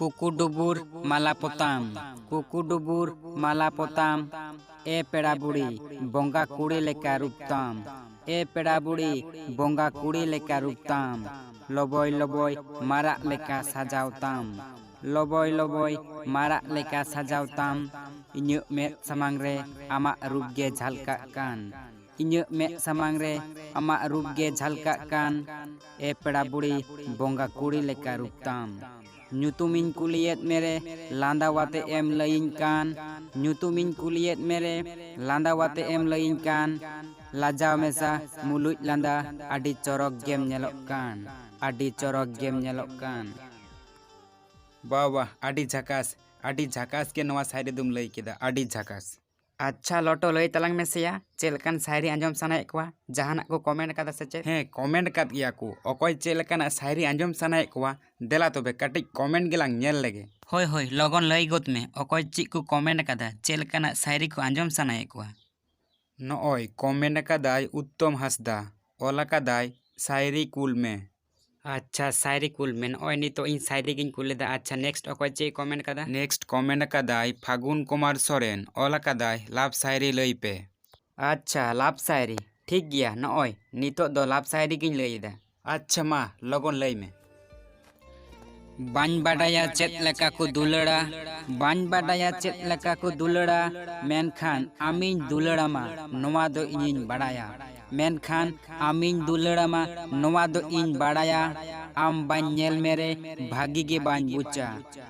कुकुडुबुर मालापोताम कुकुडुबुर मालापोताम ए पेड़ा बुड़ी बोंगा कुड़ी लेका रूपताम ए पेड़ा बुड़ी बोंगा कुड़ी लेका रूपताम लबोय लबोय मारा लेका सजावताम लबोय लबोय मारा लेका सजावताम इन्यु में समांग रे आमा रूप गे झलका कान इन्यु में समांग रे आमा रूप गे झलका कान ए पेड़ा बुड़ी बोंगा कुड़ी लेका रूपताम nyutumin kuliet mere landa wate em lain kan nyutumin kuliet mere landa wate em lain kan lajau mesa mulut landa adi corok game nyelok kan adi corok game nyelok kan bawa adi jakas ke nawa sairi dum lay kida adi jakas अच्छा लटो लई तलांग में सेया चेलकान शायरी आंजम सनाए कोआ जहाना को comment कदा से चे हे comment कद गया को अकय चेलकान शायरी आंजम सनाए कोआ देला तबे कटिक कमेंट गेलांग नेल लेगे होय होय लगन लई गोत में अकय ची को कमेंट कदा चेलकान शायरी को आंजम सनाए कोआ नय कमेंट कदाय उत्तम हासदा ओला कदाय शायरी कुल में अच्छा शायरी कुल में ओय नी तो इन शायरी गिन कुल दा अच्छा नेक्स्ट अकय चे कमेंट कदा नेक्स्ट कमेंट कदाय फागुन कुमार सोरेन ओला कदाय लाभ शायरी लई पे अच्छा लाभ शायरी ठीक गया नय नितो दो लाभ शायरी गिन लई दा अच्छा मा लगन लई में बाñ बाडाया चेत लेका को दुलड़ा बाñ बाडाया चेत लेका को दुलड़ा मेनखान आमिन दुलड़ा मा नोवा दो इनिन बाडाया मेनखान आमिन दुलड़ा मा नोवा दो इन बाडाया आम बाñ नेल मेरे भागी गे बाñ बुचा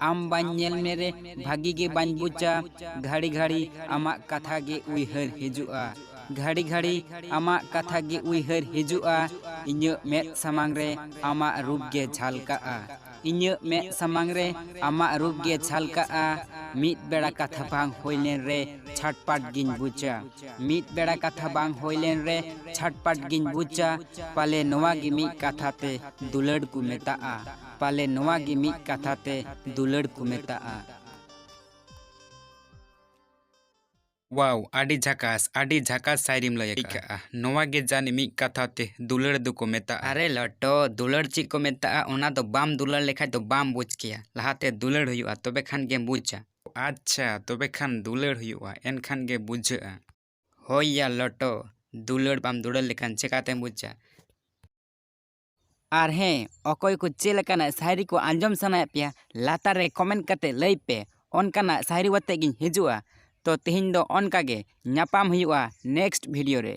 आम बाñ नेल मेरे भागी गे बाñ बुचा घड़ी घड़ी आमा कथा गे उइहर हिजुआ घड़ी घड़ी आमा कथा गे उइहर हिजुआ इन्य में समांग रे आमा रूप गे झलकाआ इन्य में समांग रे आमा रूप गे झलकाआ मित बेड़ा कथा बांग होइलेन रे छटपट गिन बुचा मित बेड़ा कथा बांग होइलेन रे छटपट गिन बुचा पाले नोवा गे मित कथा ते दुलड़ को मेताआ पाले नोवा गे मित कथा ते दुलड़ को मेताआ वाव आडी झकास शायरीम लय का नोवा गे जाने मी कथा ते दुलड़ दो को मेता अरे लटो दुलड़ ची को मेता ओना तो बाम दुलड़ लेखा तो बाम बुझ किया लहाते दुलड़ हुआ तबे खान गे बुझा अच्छा तबे खान दुलड़ हुआ एनखान गे बुझा होया लटो दुलड़ बाम दुलड़ लेखान चेकाते बुझा आर हे अकय को चेलकाना शायरी को आंजम सनाय पिया लातार रे कमेंट करते लई पे ओनकाना शायरी वते गिन हिजुआ तो तेहिं दो ओनका गे ᱧᱟᱯᱟᱢ हुआ नेक्स्ट वीडियो रे।